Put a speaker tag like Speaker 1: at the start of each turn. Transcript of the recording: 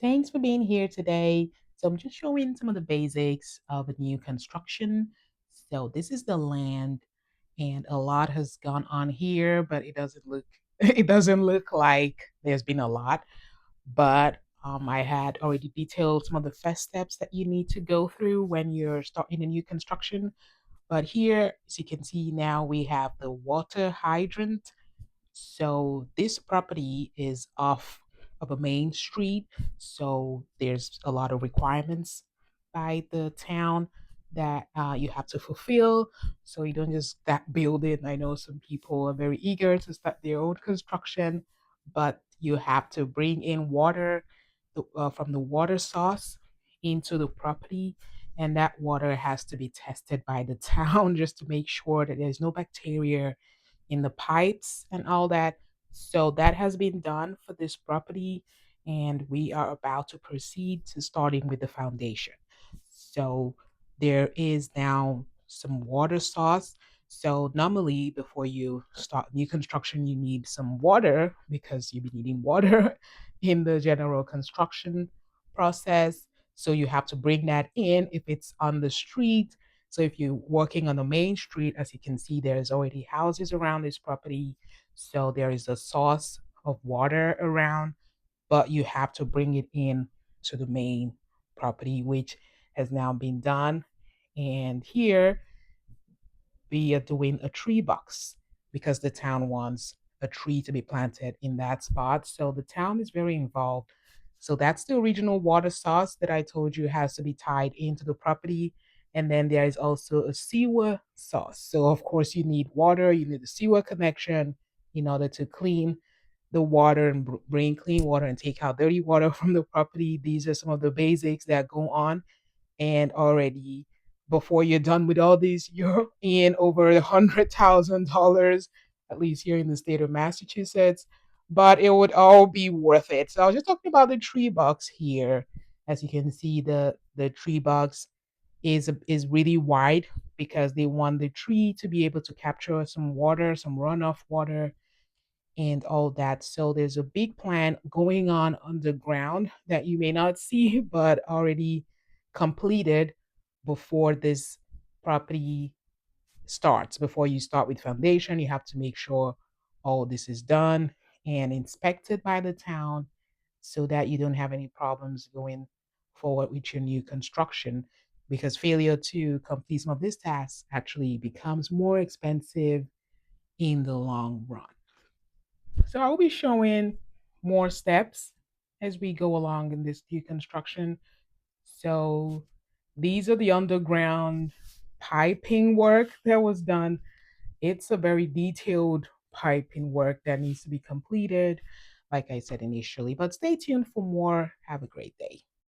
Speaker 1: Thanks for being here today. So I'm just showing some of the basics of a new construction. So this is the land and a lot has gone on here, but it doesn't look it doesn't look like there's been a lot. But I had already detailed some of the first steps that you need to go through when you're starting a new construction. But here, as you can see now, we have the water hydrant. So this property is off of a main street. So there's a lot of requirements by the town that you have to fulfill. So you don't just that build it. I know some people are very eager to start their own construction, but you have to bring in water from the water source into the property. And that water has to be tested by the town just to make sure that there's no bacteria in the pipes and all that. So that has been done for this property, and we are about to proceed to starting with the foundation. So there is now some water source. So normally before you start new construction, you need some water because you'll be needing water in the general construction process. So you have to bring that in if it's on the street. So if you're working on the main street, as you can see, there's already houses around this property. So there is a source of water around, but you have to bring it in to the main property, which has now been done. And here we are doing a tree box because the town wants a tree to be planted in that spot. So the town is very involved. So that's the original water source that I told you has to be tied into the property. And then there is also a sewer source. So of course you need water, you need a sewer connection in order to clean the water and bring clean water and take out dirty water from the property. These are some of the basics that go on, and already before you're done with all these, you're in over $100,000, at least here in the state of Massachusetts. But it would all be worth it. So I was just talking about the tree box here. As you can see, the tree box is really wide because they want the tree to be able to capture some water, some runoff water, and all that. So there's a big plan going on underground that you may not see, but already completed before this property starts. Before you start with foundation, you have to make sure all this is done and inspected by the town so that you don't have any problems going forward with your new construction. Because failure to complete some of this tasks actually becomes more expensive in the long run. So I'll be showing more steps as we go along in this deconstruction. So these are the underground piping work that was done. It's a very detailed piping work that needs to be completed, like I said initially. But stay tuned for more. Have a great day.